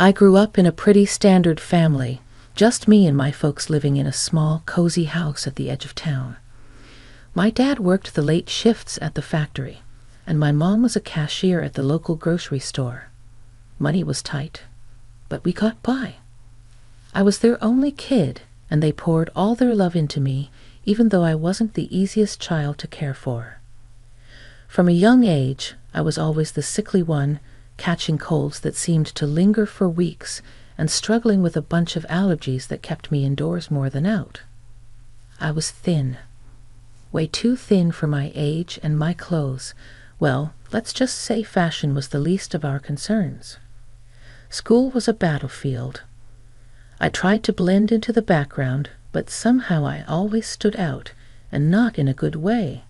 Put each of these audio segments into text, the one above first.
I grew up in a pretty standard family, just me and my folks living in a small, cozy house at the edge of town. My dad worked the late shifts at the factory, and my mom was a cashier at the local grocery store. Money was tight, but we got by. I was their only kid, and they poured all their love into me, even though I wasn't the easiest child to care for. From a young age, I was always the sickly one, catching colds that seemed to linger for weeks and struggling with a bunch of allergies that kept me indoors more than out. I was thin. Way too thin for my age and my clothes. Well, let's just say fashion was the least of our concerns. School was a battlefield. I tried to blend into the background, but somehow I always stood out, and not in a good way.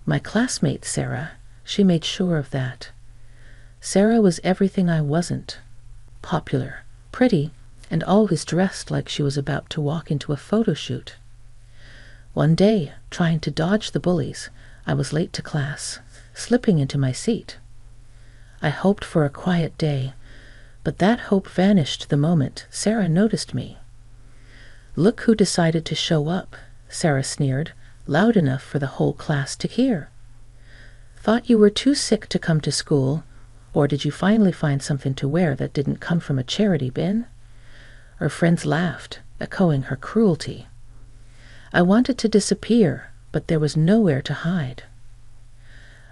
My classmate, Sarah, she made sure of that. Sarah was everything I wasn't. Popular, pretty, and always dressed like she was about to walk into a photo shoot. One day, trying to dodge the bullies, I was late to class, slipping into my seat. I hoped for a quiet day, but that hope vanished the moment Sarah noticed me. "Look who decided to show up," Sarah sneered, loud enough for the whole class to hear. "Thought you were too sick to come to school, or did you finally find something to wear that didn't come from a charity bin?" Her friends laughed, echoing her cruelty. I wanted to disappear, but there was nowhere to hide.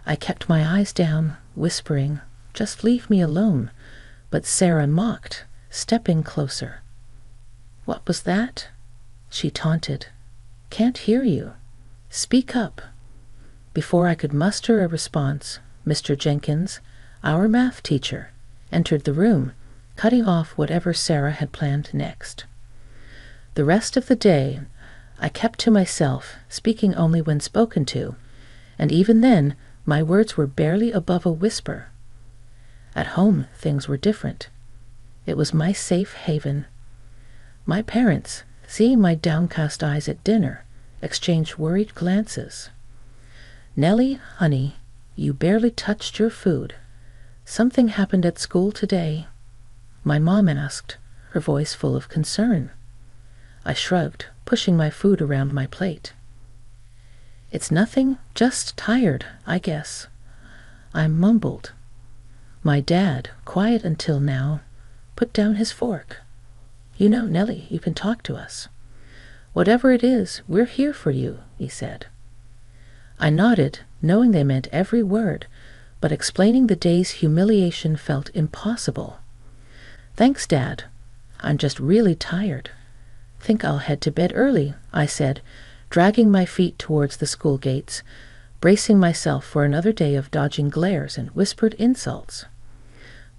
I kept my eyes down, whispering, "Just leave me alone," but Sarah mocked, stepping closer. "What was that?" she taunted. "Can't hear you. Speak up." Before I could muster a response, Mr. Jenkins, our math teacher, entered the room, cutting off whatever Sarah had planned next. The rest of the day, I kept to myself, speaking only when spoken to, and even then, my words were barely above a whisper. At home, things were different. It was my safe haven. My parents, seeing my downcast eyes at dinner, exchanged worried glances. "Nellie, honey, you barely touched your food. Something happened at school today?" My mom asked, her voice full of concern. I shrugged, pushing my food around my plate. "It's nothing, just tired, I guess." I mumbled. My dad, quiet until now, put down his fork. "You know, Nellie, you can talk to us. Whatever it is, we're here for you," he said. I nodded, knowing they meant every word, but explaining the day's humiliation felt impossible. "Thanks, Dad. I'm just really tired. Think I'll head to bed early," I said, dragging my feet towards the school gates, bracing myself for another day of dodging glares and whispered insults.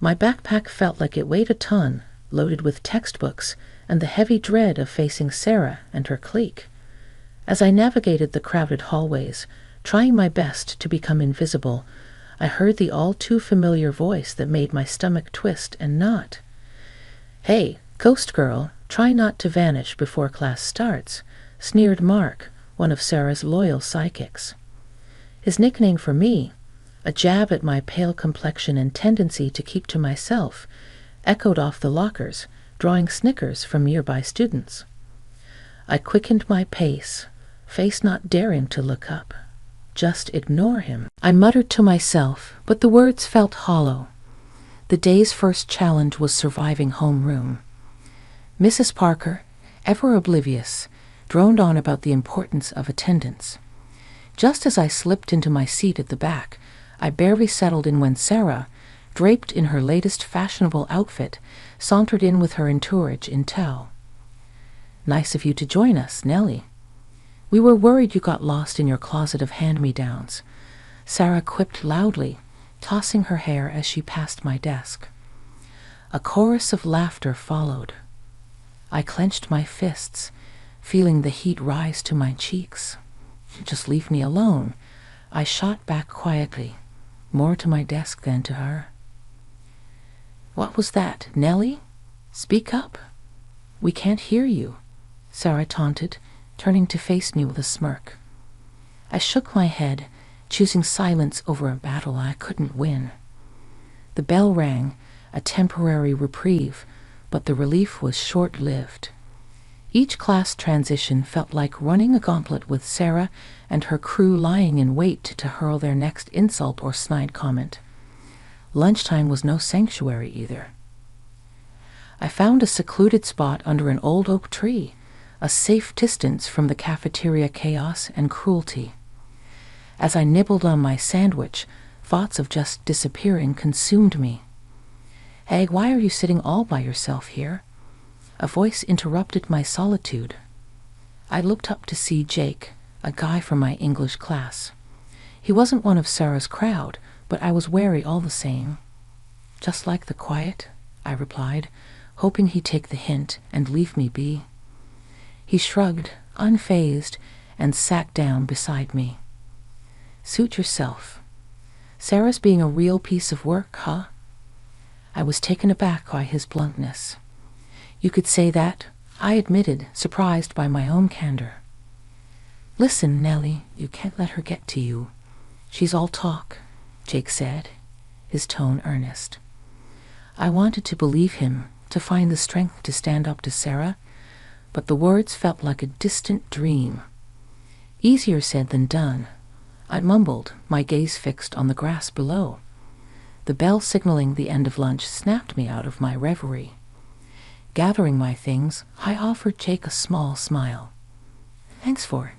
My backpack felt like it weighed a ton, loaded with textbooks and the heavy dread of facing Sarah and her clique. As I navigated the crowded hallways, trying my best to become invisible, I heard the all-too-familiar voice that made my stomach twist and knot. "Hey, ghost girl, try not to vanish before class starts," sneered Mark, one of Sarah's loyal sidekicks. His nickname for me, a jab at my pale complexion and tendency to keep to myself, echoed off the lockers, drawing snickers from nearby students. I quickened my pace, face not daring to look up. "Just ignore him," I muttered to myself, but the words felt hollow. The day's first challenge was surviving homeroom. Mrs. Parker, ever oblivious, droned on about the importance of attendance. Just as I slipped into my seat at the back, I barely settled in when Sarah, draped in her latest fashionable outfit, sauntered in with her entourage in tow. "Nice of you to join us, Nellie. We were worried you got lost in your closet of hand-me-downs," Sarah quipped loudly, tossing her hair as she passed my desk. A chorus of laughter followed. I clenched my fists, feeling the heat rise to my cheeks. "Just leave me alone," I shot back quietly, more to my desk than to her. "What was that, Nellie? Speak up." "We can't hear you," Sarah taunted, turning to face me with a smirk. I shook my head, choosing silence over a battle I couldn't win. The bell rang. a temporary reprieve, but the relief was short-lived. Each class transition felt like running a gauntlet with Sarah and her crew lying in wait to hurl their next insult or snide comment. Lunchtime was no sanctuary either. I found a secluded spot under an old oak tree, a safe distance from the cafeteria chaos and cruelty. As I nibbled on my sandwich, thoughts of just disappearing consumed me. "Hey, why are you sitting all by yourself here?" A voice interrupted my solitude. I looked up to see Jake, a guy from my English class. He wasn't one of Sarah's crowd, but I was wary all the same. "Just like the quiet," I replied, hoping he'd take the hint and leave me be. He shrugged, unfazed, and sat down beside me. "Suit yourself. Sarah's being a real piece of work, huh?" I was taken aback by his bluntness. "You could say that," I admitted, surprised by my own candor. "Listen, Nellie, you can't let her get to you. She's all talk," Jake said, his tone earnest. I wanted to believe him, to find the strength to stand up to Sarah, but the words felt like a distant dream. Easier said than done. I mumbled, my gaze fixed on the grass below. The bell signaling the end of lunch snapped me out of my reverie. Gathering my things, I offered Jake a small smile. "Thanks for,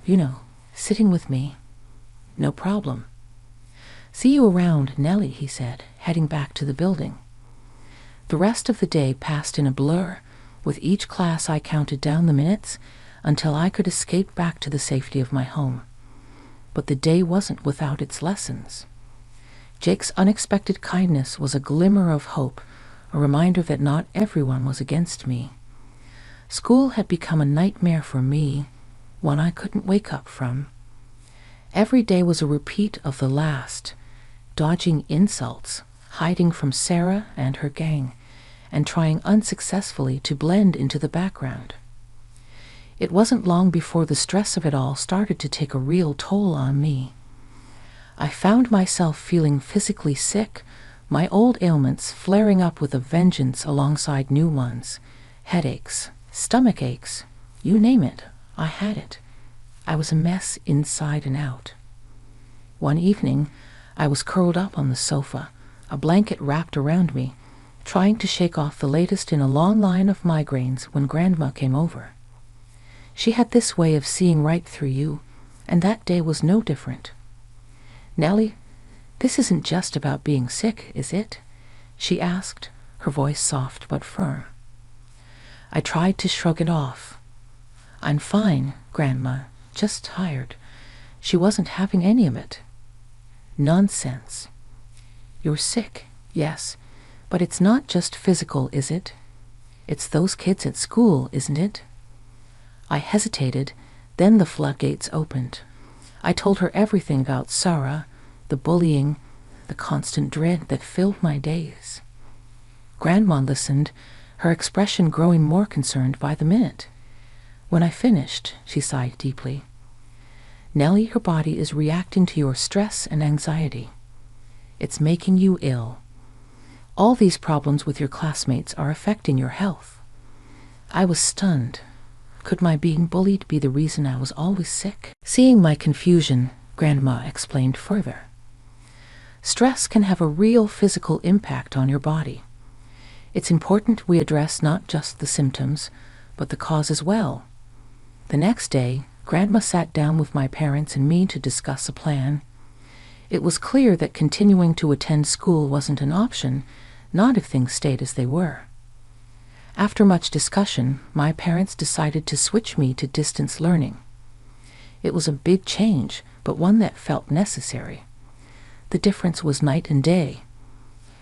sitting with me." "No problem." "See you around, Nellie," he said, heading back to the building. The rest of the day passed in a blur. With each class I counted down the minutes until I could escape back to the safety of my home. But the day wasn't without its lessons. Jake's unexpected kindness was a glimmer of hope, a reminder that not everyone was against me. School had become a nightmare for me, one I couldn't wake up from. Every day was a repeat of the last, dodging insults, hiding from Sarah and her gang, and trying unsuccessfully to blend into the background. It wasn't long before the stress of it all started to take a real toll on me. I found myself feeling physically sick, my old ailments flaring up with a vengeance alongside new ones. Headaches, stomach aches, you name it, I had it. I was a mess inside and out. One evening, I was curled up on the sofa, a blanket wrapped around me, trying to shake off the latest in a long line of migraines when Grandma came over. She had this way of seeing right through you, and that day was no different. "Nellie, this isn't just about being sick, is it?" she asked, her voice soft but firm. I tried to shrug it off. "I'm fine, Grandma, just tired." She wasn't having any of it. "Nonsense. You're sick, yes, but it's not just physical, is it? It's those kids at school, isn't it?" I hesitated, then the floodgates opened. I told her everything about Sarah, the bullying, the constant dread that filled my days. Grandma listened, her expression growing more concerned by the minute. When I finished, she sighed deeply. "Nellie, your body is reacting to your stress and anxiety. It's making you ill. All these problems with your classmates are affecting your health." I was stunned. Could my being bullied be the reason I was always sick? Seeing my confusion, Grandma explained further. Stress can have a real physical impact on your body. It's important we address not just the symptoms, but the cause as well. The next day, Grandma sat down with my parents and me to discuss a plan. It was clear that continuing to attend school wasn't an option, not if things stayed as they were. After much discussion, my parents decided to switch me to distance learning. It was a big change, but one that felt necessary. The difference was night and day.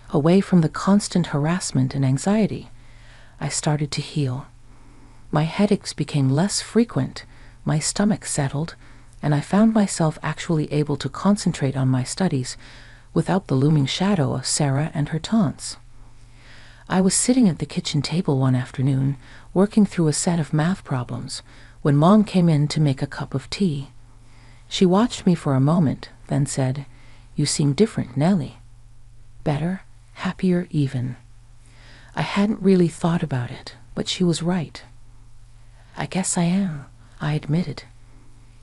Away from the constant harassment and anxiety, I started to heal. My headaches became less frequent, my stomach settled, and I found myself actually able to concentrate on my studies without the looming shadow of Sarah and her taunts. I was sitting at the kitchen table one afternoon, working through a set of math problems, when Mom came in to make a cup of tea. She watched me for a moment, then said, "You seem different, Nellie." "Better, happier even." I hadn't really thought about it, but she was right. I guess I am, I admitted.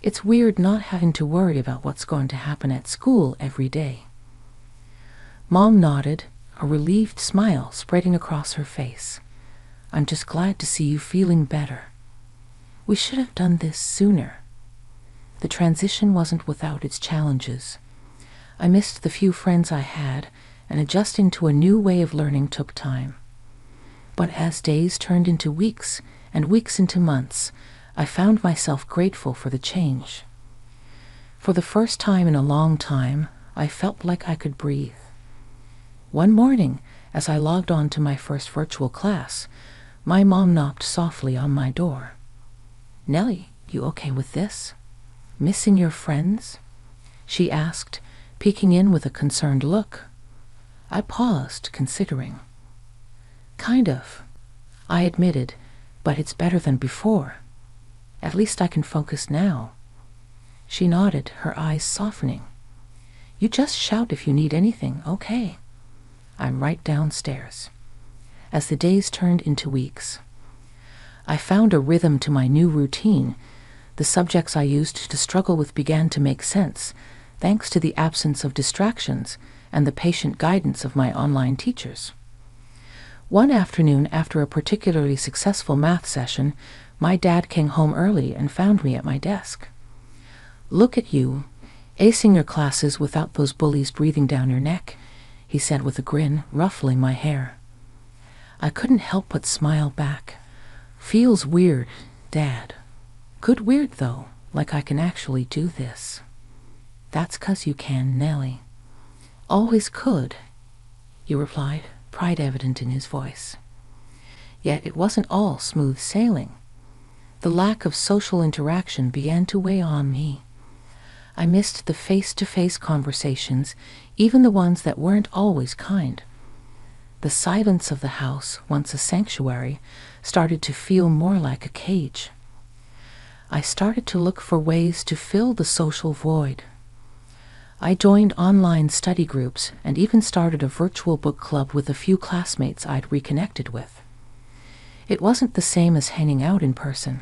It's weird not having to worry about what's going to happen at school every day. Mom nodded, a relieved smile spreading across her face. I'm just glad to see you feeling better. We should have done this sooner. The transition wasn't without its challenges. I missed the few friends I had, and adjusting to a new way of learning took time. But as days turned into weeks, and weeks into months, I found myself grateful for the change. For the first time in a long time, I felt like I could breathe. One morning, as I logged on to my first virtual class, my mom knocked softly on my door. "Nellie, you okay with this? Missing your friends?" she asked, peeking in with a concerned look. I paused, considering. "Kind of," I admitted, "but it's better than before. At least I can focus now." She nodded, her eyes softening. "You just shout if you need anything, okay? I'm right downstairs." As the days turned into weeks, I found a rhythm to my new routine. The subjects I used to struggle with began to make sense, thanks to the absence of distractions and the patient guidance of my online teachers. One afternoon, after a particularly successful math session, my dad came home early and found me at my desk. "Look at you, acing your classes without those bullies breathing down your neck," he said with a grin, ruffling my hair. I couldn't help but smile back. "Feels weird, Dad. Good weird, though, like I can actually do this." "That's 'cause you can, Nellie." "Always could," he replied, pride evident in his voice. Yet it wasn't all smooth sailing. The lack of social interaction began to weigh on me. I missed the face-to-face conversations, even the ones that weren't always kind. The silence of the house, once a sanctuary, started to feel more like a cage. I started to look for ways to fill the social void. I joined online study groups and even started a virtual book club with a few classmates I'd reconnected with. It wasn't the same as hanging out in person,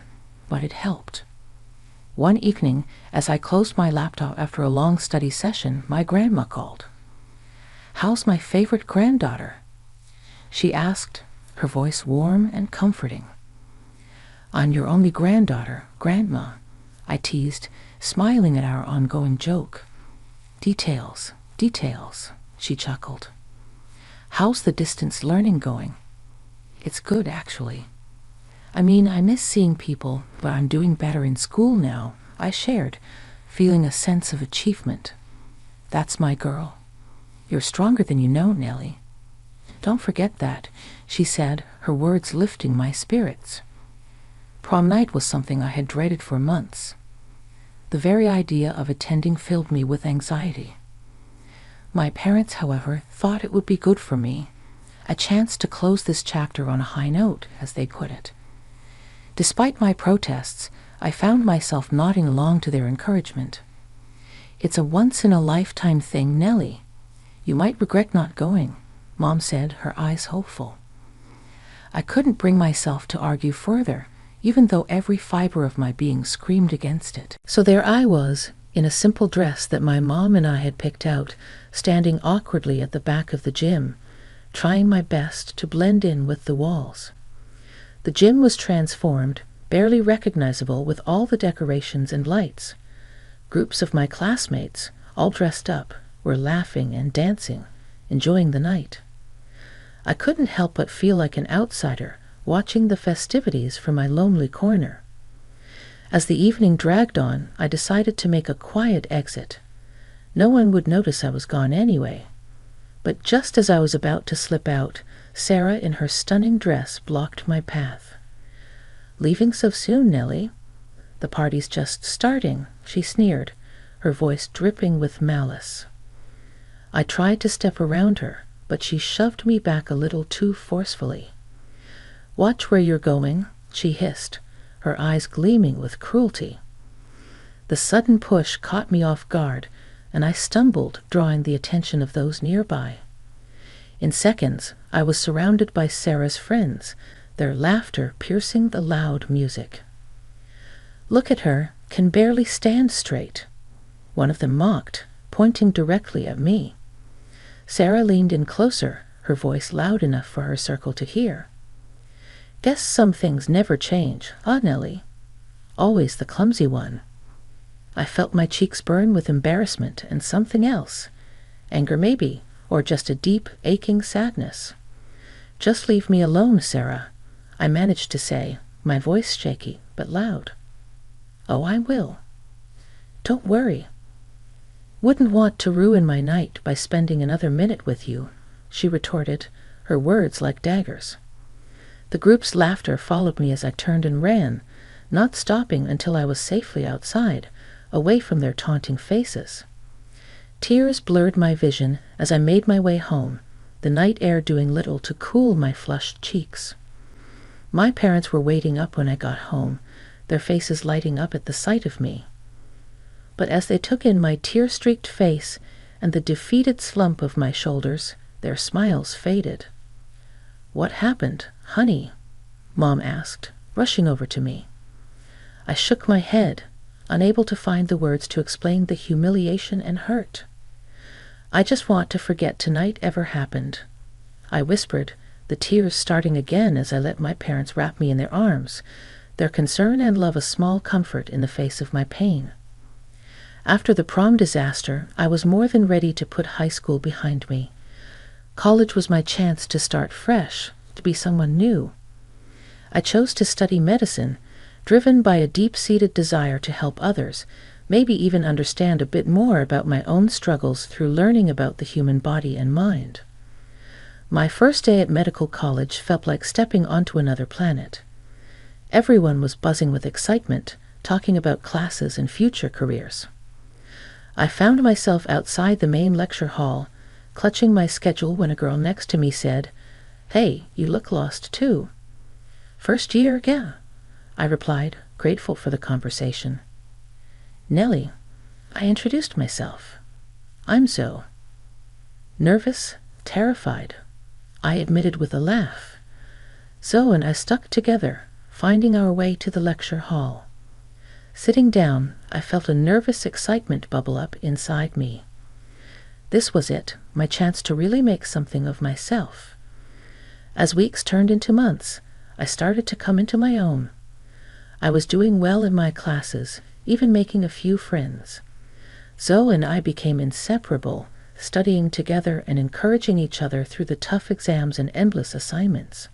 but it helped. One evening, as I closed my laptop after a long study session, my grandma called. "How's my favorite granddaughter?" she asked, her voice warm and comforting. "I'm your only granddaughter, Grandma," I teased, smiling at our ongoing joke. Details, she chuckled. "How's the distance learning going?" "It's good, actually. I mean, I miss seeing people, but I'm doing better in school now," I shared, feeling a sense of achievement. "That's my girl. You're stronger than you know, Nellie." "Don't forget that," she said, her words lifting my spirits. Prom night was something I had dreaded for months. The very idea of attending filled me with anxiety. My parents, however, thought it would be good for me, a chance to close this chapter on a high note, as they put it. Despite my protests, I found myself nodding along to their encouragement. "It's a once-in-a-lifetime thing, Nellie. You might regret not going," Mom said, her eyes hopeful. I couldn't bring myself to argue further, even though every fiber of my being screamed against it. So there I was, in a simple dress that my mom and I had picked out, standing awkwardly at the back of the gym, trying my best to blend in with the walls. The gym was transformed, barely recognizable with all the decorations and lights. Groups of my classmates, all dressed up, were laughing and dancing, enjoying the night. I couldn't help but feel like an outsider, watching the festivities from my lonely corner. As the evening dragged on, I decided to make a quiet exit. No one would notice I was gone anyway. But just as I was about to slip out, Sarah in her stunning dress blocked my path. "Leaving so soon, Nellie? The party's just starting," she sneered, her voice dripping with malice. I tried to step around her, but she shoved me back a little too forcefully. "Watch where you're going," she hissed, her eyes gleaming with cruelty. The sudden push caught me off guard, and I stumbled, drawing the attention of those nearby. In seconds, I was surrounded by Sarah's friends, their laughter piercing the loud music. "Look at her, can barely stand straight," one of them mocked, pointing directly at me. Sarah leaned in closer, her voice loud enough for her circle to hear. "Guess some things never change, ah, Nellie? Always the clumsy one." I felt my cheeks burn with embarrassment and something else. Anger maybe, or just a deep, aching sadness. "Just leave me alone, Sarah," I managed to say, my voice shaky but loud. "Oh, I will. Don't worry. Wouldn't want to ruin my night by spending another minute with you," she retorted, her words like daggers. The group's laughter followed me as I turned and ran, not stopping until I was safely outside, away from their taunting faces. Tears blurred my vision as I made my way home, the night air doing little to cool my flushed cheeks. My parents were waiting up when I got home, their faces lighting up at the sight of me. But as they took in my tear-streaked face and the defeated slump of my shoulders, their smiles faded. "What happened, honey?" Mom asked, rushing over to me. I shook my head, unable to find the words to explain the humiliation and hurt. "I just want to forget tonight ever happened," I whispered, the tears starting again as I let my parents wrap me in their arms, their concern and love a small comfort in the face of my pain. After the prom disaster, I was more than ready to put high school behind me. College was my chance to start fresh, to be someone new. I chose to study medicine, driven by a deep-seated desire to help others, maybe even understand a bit more about my own struggles through learning about the human body and mind. My first day at medical college felt like stepping onto another planet. Everyone was buzzing with excitement, talking about classes and future careers. I found myself outside the main lecture hall, clutching my schedule when a girl next to me said, "Hey, you look lost too." "First year, yeah," I replied, grateful for the conversation. "Nellie," I introduced myself. "I'm Zoe." Nervous, terrified, I admitted with a laugh. Zoe and I stuck together, finding our way to the lecture hall. Sitting down, I felt a nervous excitement bubble up inside me. This was it, my chance to really make something of myself. As weeks turned into months, I started to come into my own. I was doing well in my classes, even making a few friends. Zoe and I became inseparable, studying together and encouraging each other through the tough exams and endless assignments.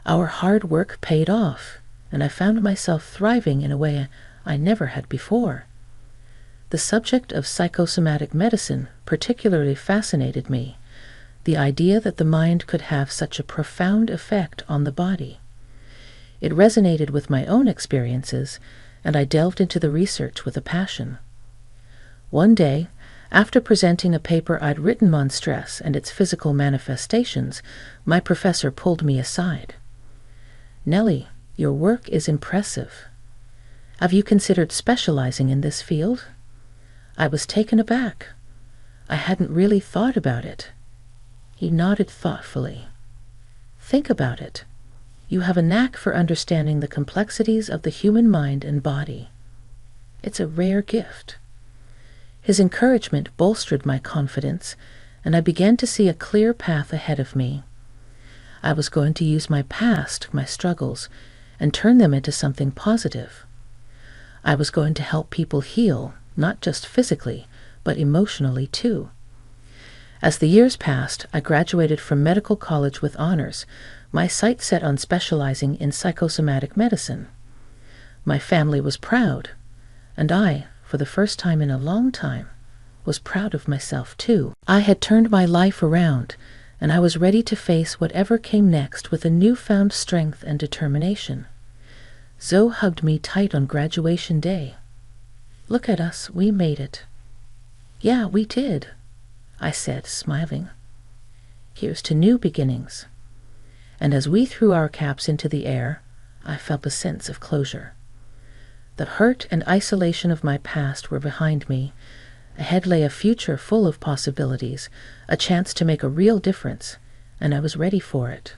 Our hard work paid off, and I found myself thriving in a way I never had before. The subject of psychosomatic medicine particularly fascinated me, the idea that the mind could have such a profound effect on the body. It resonated with my own experiences, and I delved into the research with a passion. One day, after presenting a paper I'd written on stress and its physical manifestations, my professor pulled me aside. "Nellie, your work is impressive. Have you considered specializing in this field?" I was taken aback. I hadn't really thought about it. He nodded thoughtfully. "Think about it. You have a knack for understanding the complexities of the human mind and body. It's a rare gift." His encouragement bolstered my confidence, and I began to see a clear path ahead of me. I was going to use my past, my struggles, and turn them into something positive. I was going to help people heal, not just physically, but emotionally too. As the years passed, I graduated from medical college with honors, my sights set on specializing in psychosomatic medicine. My family was proud, and I, for the first time in a long time, was proud of myself too. I had turned my life around, and I was ready to face whatever came next with a newfound strength and determination. Zoe hugged me tight on graduation day. "Look at us, we made it." "Yeah, we did," I said, smiling. "Here's to new beginnings." And as we threw our caps into the air, I felt a sense of closure. The hurt and isolation of my past were behind me, Ahead lay a future full of possibilities, a chance to make a real difference, and I was ready for it.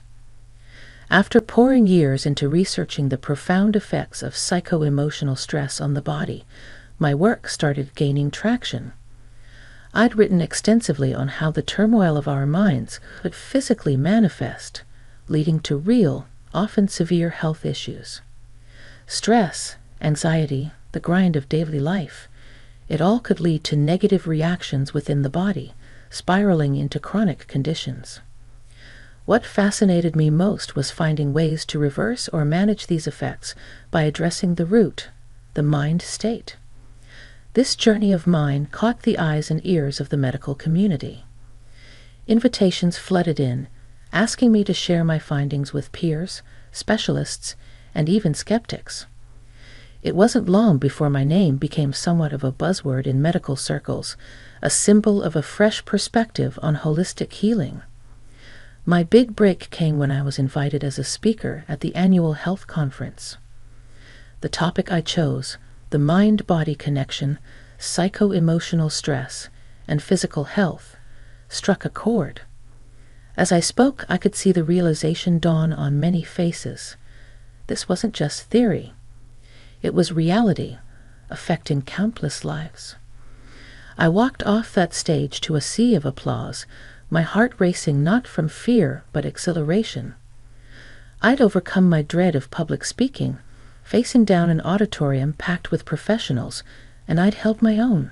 After pouring years into researching the profound effects of psycho-emotional stress on the body, my work started gaining traction. I'd written extensively on how the turmoil of our minds could physically manifest, leading to real, often severe health issues. Stress, anxiety, the grind of daily life, it all could lead to negative reactions within the body, spiraling into chronic conditions. What fascinated me most was finding ways to reverse or manage these effects by addressing the root, the mind state. This journey of mine caught the eyes and ears of the medical community. Invitations flooded in, asking me to share my findings with peers, specialists, and even skeptics. It wasn't long before my name became somewhat of a buzzword in medical circles, a symbol of a fresh perspective on holistic healing. My big break came when I was invited as a speaker at the annual health conference. The topic I chose, the mind-body connection, psycho-emotional stress, and physical health, struck a chord. As I spoke, I could see the realization dawn on many faces. This wasn't just theory. It was reality, affecting countless lives. I walked off that stage to a sea of applause, my heart racing not from fear but exhilaration. I'd overcome my dread of public speaking, facing down an auditorium packed with professionals, and I'd held my own.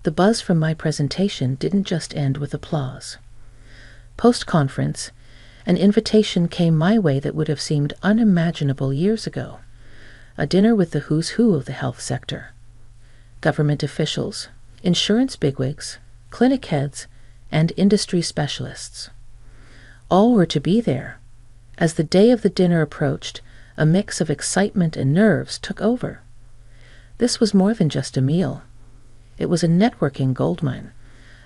The buzz from my presentation didn't just end with applause. Post-conference, an invitation came my way that would have seemed unimaginable years ago. A dinner with the who's who of the health sector. Government officials, insurance bigwigs, clinic heads, and industry specialists. All were to be there. As the day of the dinner approached, a mix of excitement and nerves took over. This was more than just a meal. It was a networking goldmine,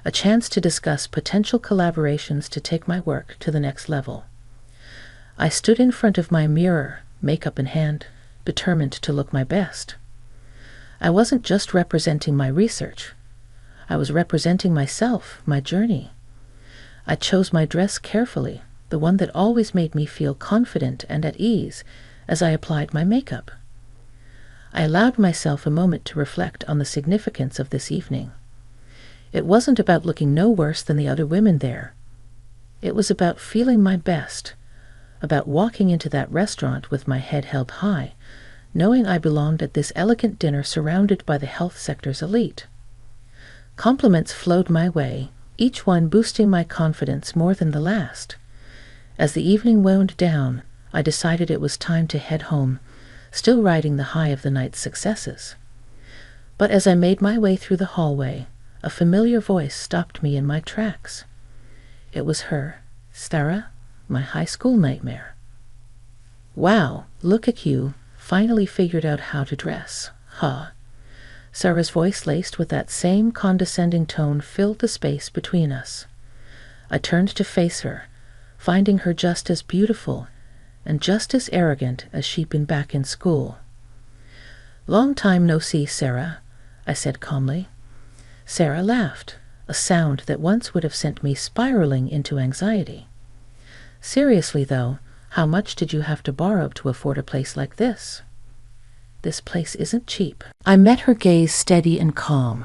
a chance to discuss potential collaborations to take my work to the next level. I stood in front of my mirror, makeup in hand, determined to look my best. I wasn't just representing my research. I was representing myself, my journey. I chose my dress carefully, the one that always made me feel confident and at ease as I applied my makeup. I allowed myself a moment to reflect on the significance of this evening. It wasn't about looking no worse than the other women there. It was about feeling my best, about walking into that restaurant with my head held high, knowing I belonged at this elegant dinner surrounded by the health sector's elite. Compliments flowed my way, each one boosting my confidence more than the last. As the evening wound down, I decided it was time to head home, still riding the high of the night's successes. But as I made my way through the hallway, a familiar voice stopped me in my tracks. It was her, Sarah, my high school nightmare. "Wow, look at you, finally figured out how to dress, huh?" Sarah's voice, laced with that same condescending tone, filled the space between us. I turned to face her, finding her just as beautiful and just as arrogant as she'd been back in school. "Long time no see, Sarah," I said calmly. Sarah laughed, a sound that once would have sent me spiraling into anxiety. "Seriously, though, how much did you have to borrow to afford a place like this?" "This place isn't cheap." I met her gaze steady and calm.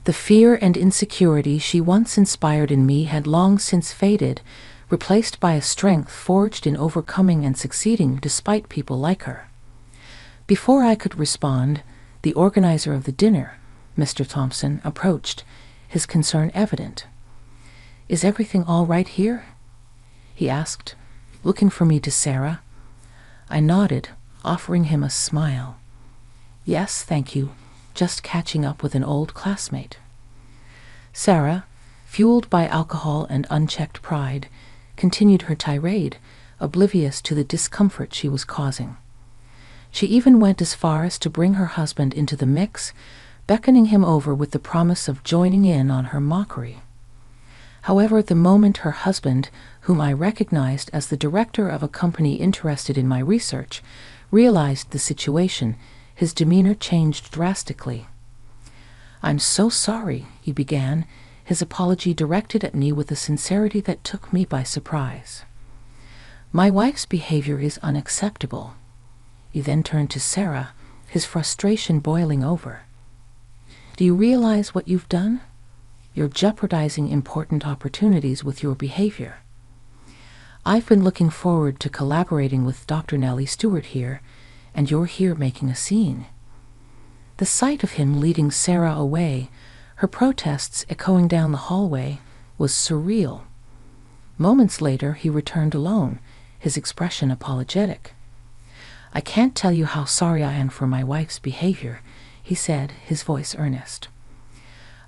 The fear and insecurity she once inspired in me had long since faded, replaced by a strength forged in overcoming and succeeding despite people like her. Before I could respond, the organizer of the dinner, Mr. Thompson, approached, his concern evident. "Is everything all right here?" he asked, looking from me to Sarah. I nodded, offering him a smile. "Yes, thank you. Just catching up with an old classmate." Sarah, fueled by alcohol and unchecked pride, continued her tirade, oblivious to the discomfort she was causing. She even went as far as to bring her husband into the mix, beckoning him over with the promise of joining in on her mockery. However, the moment her husband, whom I recognized as the director of a company interested in my research, realized the situation, his demeanor changed drastically. "I'm so sorry," he began, his apology directed at me with a sincerity that took me by surprise. "My wife's behavior is unacceptable." He then turned to Sarah, his frustration boiling over. "Do you realize what you've done? You're jeopardizing important opportunities with your behavior. I've been looking forward to collaborating with Dr. Nellie Stewart here, and you're here making a scene." The sight of him leading Sarah away, her protests echoing down the hallway, was surreal. Moments later, he returned alone, his expression apologetic. "I can't tell you how sorry I am for my wife's behavior," he said, his voice earnest.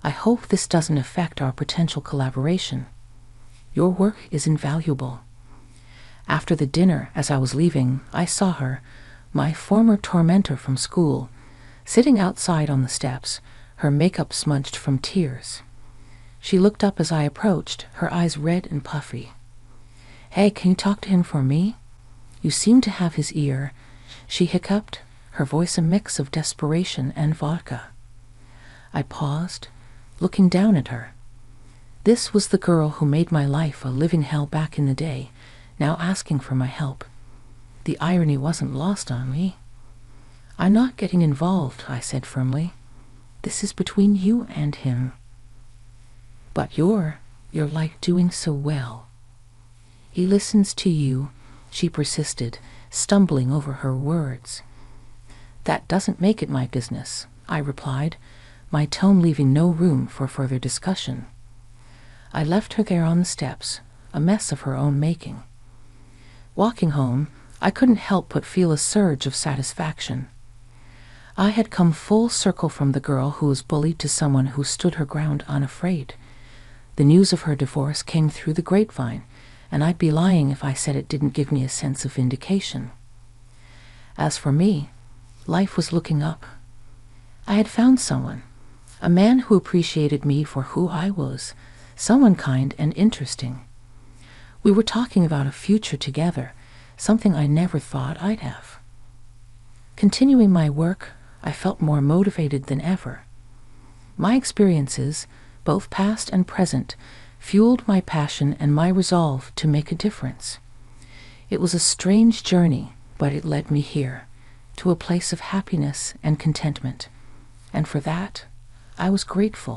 "I hope this doesn't affect our potential collaboration. Your work is invaluable." After the dinner, as I was leaving, I saw her, my former tormentor from school, sitting outside on the steps, her makeup smudged from tears. She looked up as I approached, her eyes red and puffy. "Hey, can you talk to him for me? You seem to have his ear," she hiccuped, her voice a mix of desperation and vodka. I paused, looking down at her. This was the girl who made my life a living hell back in the day, now asking for my help. The irony wasn't lost on me. "I'm not getting involved," I said firmly. "This is between you and him." "But you're like doing so well." "He listens to you," she persisted, stumbling over her words. "That doesn't make it my business," I replied, my tone leaving no room for further discussion. I left her there on the steps, a mess of her own making. Walking home, I couldn't help but feel a surge of satisfaction. I had come full circle from the girl who was bullied to someone who stood her ground unafraid. The news of her divorce came through the grapevine, and I'd be lying if I said it didn't give me a sense of vindication. As for me, life was looking up. I had found someone, a man who appreciated me for who I was, someone kind and interesting. We were talking about a future together, something I never thought I'd have. Continuing my work, I felt more motivated than ever. My experiences, both past and present, fueled my passion and my resolve to make a difference. It was a strange journey, but it led me here, to a place of happiness and contentment, and for that, I was grateful.